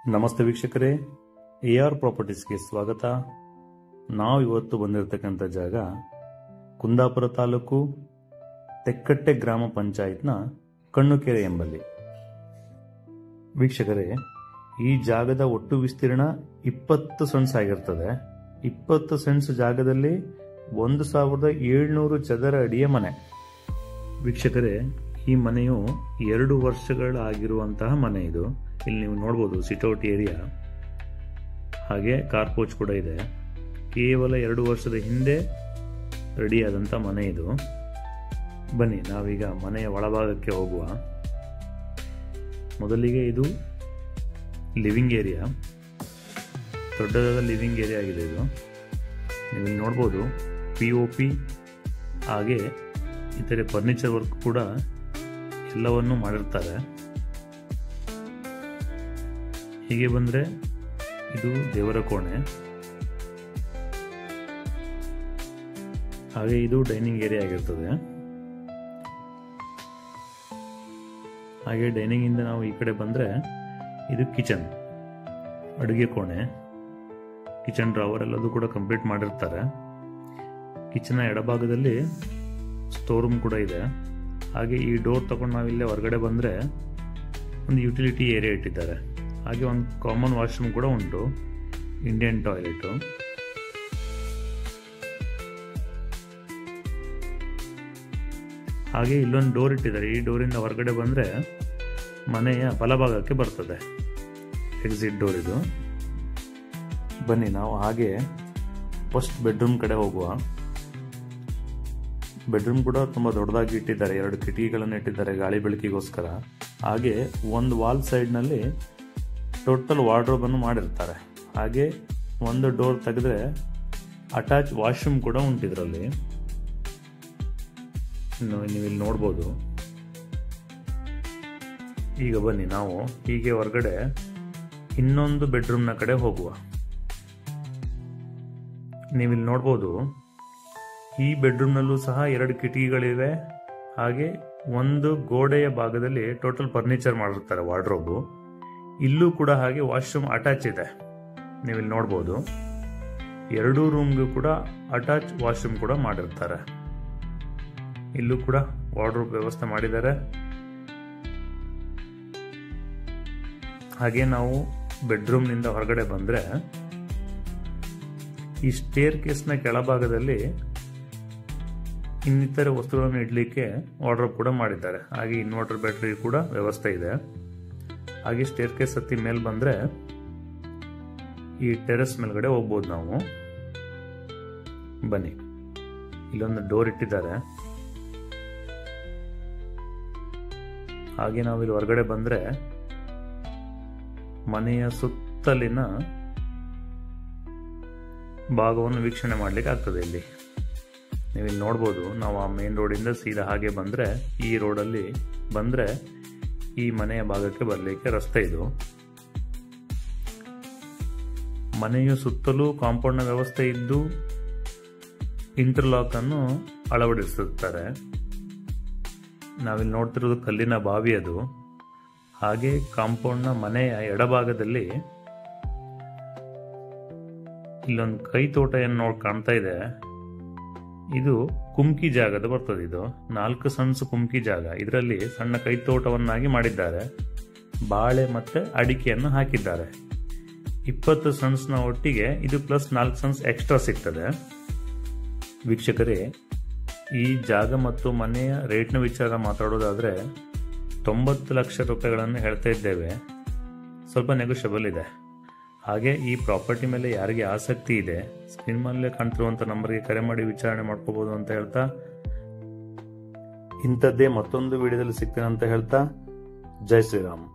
ನಮಸ್ತೆ ವೀಕ್ಷಕರೇ, AR ಪ್ರಾಪರ್ಟೀಸ್ಗೆ ಸ್ವಾಗತ. ನಾವು ಇವತ್ತು ಬಂದಿರತಕ್ಕಂಥ ಜಾಗ ಕುಂದಾಪುರ ತಾಲೂಕು ತೆಕ್ಕಟ್ಟೆ ಗ್ರಾಮ ಪಂಚಾಯತ್ನ ಕಣ್ಣುಕೆರೆ ಎಂಬಲ್ಲಿ. ವೀಕ್ಷಕರೇ, ಈ ಜಾಗದ ಒಟ್ಟು ವಿಸ್ತೀರ್ಣ 20 ಸೆಂಟ್ಸ್ ಆಗಿರ್ತದೆ. 20 ಸೆಂಟ್ಸ್ ಜಾಗದಲ್ಲಿ 1700 ಚದರ ಅಡಿಯ ಮನೆ. ವೀಕ್ಷಕರೇ, ಈ ಮನೆಯು 2 ವರ್ಷಗಳಾಗಿರುವಂತಹ ಮನೆ. ಇದು ಇಲ್ಲಿ ನೀವು ನೋಡ್ಬೋದು, ಸಿಟೌಟ್ ಏರಿಯಾ, ಹಾಗೆ ಕಾರ್ ಪೋಚ್ ಕೂಡ ಇದೆ. ಕೇವಲ 2 ವರ್ಷದ ಹಿಂದೆ ರೆಡಿಯಾದಂಥ ಮನೆ ಇದು. ಬನ್ನಿ ನಾವೀಗ ಮನೆಯ ಒಳಭಾಗಕ್ಕೆ ಹೋಗುವ. ಮೊದಲಿಗೆ ಇದು ಲಿವಿಂಗ್ ಏರಿಯಾ, ದೊಡ್ಡದಾದ ಲಿವಿಂಗ್ ಏರಿಯಾ ಆಗಿದೆ ಇದು. ನೀವು ನೋಡ್ಬೋದು, POP ಹಾಗೆ ಇತರೆ ಫರ್ನಿಚರ್ ವರ್ಕ್ ಕೂಡ ಎಲ್ಲವನ್ನೂ ಮಾಡಿರ್ತಾರೆ. ಹೀಗೆ ಬಂದರೆ ಇದು ದೇವರ ಕೋಣೆ, ಹಾಗೆ ಇದು ಡೈನಿಂಗ್ ಏರಿಯಾ ಆಗಿರ್ತದೆ. ಹಾಗೆ ಡೈನಿಂಗ್ ಇಂದ ನಾವು ಈ ಕಡೆ ಬಂದರೆ ಇದು ಕಿಚನ್, ಅಡುಗೆ ಕೋಣೆ, ಕಿಚನ್ ಡ್ರಾವರ್ ಎಲ್ಲದೂ ಕೂಡ ಕಂಪ್ಲೀಟ್ ಮಾಡಿರ್ತಾರೆ. ಕಿಚನ್ನ ಎಡಭಾಗದಲ್ಲಿ ಸ್ಟೋರ್ ರೂಮ್ ಕೂಡ ಇದೆ. ಹಾಗೆ ಈ ಡೋರ್ ತಗೊಂಡು ನಾವಿಲ್ಲೇ ಹೊರಗಡೆ ಬಂದರೆ ಒಂದು ಯುಟಿಲಿಟಿ ಏರಿಯಾ ಇಟ್ಟಿದ್ದಾರೆ. ಹಾಗೆ ಒಂದು ಕಾಮನ್ ವಾಶ್ರೂಮ್ ಕೂಡ ಉಂಟು, ಇಂಡಿಯನ್ ಟಾಯ್ಲೆಟ್. ಹಾಗೆ ಇಲ್ಲೊಂದು ಡೋರ್ ಇಟ್ಟಿದ್ದಾರೆ. ಈ ಡೋರಿಂದ ಹೊರಗಡೆ ಬಂದರೆ ಮನೆಯ ಬಲಭಾಗಕ್ಕೆ ಬರ್ತದೆ, ಎಕ್ಸಿಟ್ ಡೋರ್ ಇದು. ಬನ್ನಿ ನಾವು ಹಾಗೆ ಫಸ್ಟ್ ಬೆಡ್ರೂಮ್ ಕಡೆ ಹೋಗುವ. ಬೆಡ್ರೂಮ್ ಕೂಡ ತುಂಬ ದೊಡ್ಡದಾಗಿ ಇಟ್ಟಿದ್ದಾರೆ. 2 ಕಿಟಕಿಗಳನ್ನು ಇಟ್ಟಿದ್ದಾರೆ ಗಾಳಿ ಬೆಳಕಿಗೋಸ್ಕರ. ಹಾಗೆ ಒಂದು ವಾಲ್ ಸೈಡ್ನಲ್ಲಿ ಟೋಟಲ್ ವಾರ್ಡ್ರೋಬ್ ಅನ್ನು ಮಾಡಿರ್ತಾರೆ. ಹಾಗೆ ಒಂದು ಡೋರ್ ತೆಗೆದ್ರೆ ಅಟ್ಯಾಚ್ ವಾಶ್ರೂಮ್ ಕೂಡ ಉಂಟಿದ್ರಲ್ಲಿ. ನೀವಿಲ್ಲಿ ನೋಡ್ಬೋದು. ಈಗ ಬನ್ನಿ ನಾವು ಹೀಗೆ ಹೊರಗಡೆ ಇನ್ನೊಂದು ಬೆಡ್ರೂಮ್ನ ಕಡೆ ಹೋಗುವ. ನೀವಿಲ್ಲಿ ನೋಡ್ಬೋದು, ಈ ಬೆಡ್ರೂಮ್ನಲ್ಲೂ ಸಹ 2 ಕಿಟಕಿಗಳಿವೆ. ಹಾಗೆ ಒಂದು ಗೋಡೆಯ ಭಾಗದಲ್ಲಿ ಟೋಟಲ್ ಫರ್ನಿಚರ್ ಮಾಡಿರ್ತಾರೆ, ವಾರ್ಡ್ರೋಬು. ಇಲ್ಲೂ ಕೂಡ ಹಾಗೆ ವಾಶ್ರೂಮ್ ಅಟ್ಯಾಚ್ ಇದೆ. ನೀವಿಲ್ಲಿ ನೋಡ್ಬೋದು, 2 ರೂಮ್ಗೂ ಕೂಡ ಅಟ್ಯಾಚ್ ವಾಶ್ರೂಮ್ ಕೂಡ ಮಾಡಿರ್ತಾರೆ. ಇಲ್ಲೂ ಕೂಡ ವಾರ್ಡ್ರೋಬ್ ವ್ಯವಸ್ಥೆ ಮಾಡಿದ್ದಾರೆ. ಹಾಗೆ ನಾವು ಬೆಡ್ರೂಮ್ನಿಂದ ಹೊರಗಡೆ ಬಂದರೆ ಈ ಸ್ಟೇರ್ ಕೇಸ್ನ ಕೆಳಭಾಗದಲ್ಲಿ ಇನ್ನಿತರ ವಸ್ತುಗಳನ್ನು ಇಡಲಿಕ್ಕೆ ವಾರ್ಡ್ರೋಬ್ ಕೂಡ ಮಾಡಿದ್ದಾರೆ. ಹಾಗೆ ಇನ್ವರ್ಟರ್ ಬ್ಯಾಟರಿ ಕೂಡ ವ್ಯವಸ್ಥೆ ಇದೆ. ಹಾಗೆ ಸ್ಟೇರ್ ಕೇಸ್ ಹತ್ತಿ ಮೇಲೆ ಬಂದರೆ ಈ ಟೆರೆಸ್ ಮೇಲ್ಗಡೆ ಹೋಗ್ಬೋದು ನಾವು. ಬನ್ನಿ, ಇಲ್ಲೊಂದು ಡೋರ್ ಇಟ್ಟಿದ್ದಾರೆ. ಹಾಗೆ ನಾವು ಇಲ್ಲಿ ಹೊರಗಡೆ ಬಂದರೆ ಮನೆಯ ಸುತ್ತಲಿನ ಭಾಗವನ್ನು ವೀಕ್ಷಣೆ ಮಾಡಲಿಕ್ಕೆ ಆಗ್ತದೆ. ಇಲ್ಲಿ ನೀವಿಲ್ಲಿ ನೋಡ್ಬೋದು, ನಾವು ಆ ಮೇನ್ ರೋಡಿಂದ ಸೀದಾ ಹಾಗೆ ಬಂದರೆ ಈ ರೋಡಲ್ಲಿ ಬಂದರೆ ಈ ಮನೆಯ ಭಾಗಕ್ಕೆ ಬರಲಿಕ್ಕೆ ರಸ್ತೆ ಇದು. ಮನೆಯ ಸುತ್ತಲೂ ಕಾಂಪೌಂಡ್ನ ವ್ಯವಸ್ಥೆ ಇದ್ದು ಇಂಟರ್ಲಾಕ್ ಅನ್ನು ಅಳವಡಿಸುತ್ತಾರೆ. ನಾವಿಲ್ಲಿ ನೋಡ್ತಿರೋದು ಕಲ್ಲಿನ ಬಾವಿ ಅದು. ಹಾಗೆ ಕಾಂಪೌಂಡ್ನ ಮನೆಯ ಎಡಭಾಗದಲ್ಲಿ ಇಲ್ಲೊಂದು ಕೈ ತೋಟ ಏನು ಕಾಣ್ತಾ ಇದೆ. ಇದು ಕುಮ್ಕಿ ಜಾಗದ ಬರ್ತದೆ. ಇದು 4 ಸೆಂಟ್ಸ್ ಕುಮ್ಕಿ ಜಾಗ. ಇದರಲ್ಲಿ ಸಣ್ಣ ಕೈ ತೋಟವನ್ನಾಗಿ ಮಾಡಿದ್ದಾರೆ. ಬಾಳೆ ಮತ್ತೆ ಅಡಿಕೆಯನ್ನು ಹಾಕಿದ್ದಾರೆ. 20 ಸೆಂಟ್ಸ್ನ ಒಟ್ಟಿಗೆ ಇದು ಪ್ಲಸ್ 4 ಸೆಂಟ್ಸ್ ಎಕ್ಸ್ಟ್ರಾ ಸಿಗ್ತದೆ. ವೀಕ್ಷಕರೇ, ಈ ಜಾಗ ಮತ್ತು ಮನೆಯ ರೇಟ್ನ ವಿಚಾರ ಮಾತಾಡೋದಾದರೆ 90 ಲಕ್ಷ ರೂಪಾಯಿಗಳನ್ನು ಹೇಳ್ತಾ ಇದ್ದೇವೆ. ಸ್ವಲ್ಪ ನೆಗೋಷಿಯಬಲ್ ಇದೆ. ಹಾಗೆ ಈ ಪ್ರಾಪರ್ಟಿ ಮೇಲೆ ಯಾರಿಗೆ ಆಸಕ್ತಿ ಇದೆ, ಸ್ಕ್ರೀನ್ ಮೇಲೆ ಕಾಣ್ತಿರುವಂಥ ನಂಬರ್ಗೆ ಕರೆ ಮಾಡಿ ವಿಚಾರಣೆ ಮಾಡ್ಕೋಬಹುದು ಅಂತ ಹೇಳ್ತಾ, ಇಂಥದ್ದೇ ಮತ್ತೊಂದು ವಿಡಿಯೋದಲ್ಲಿ ಸಿಗ್ತೇನೆ ಅಂತ ಹೇಳ್ತಾ, ಜೈ ಶ್ರೀರಾಮ್.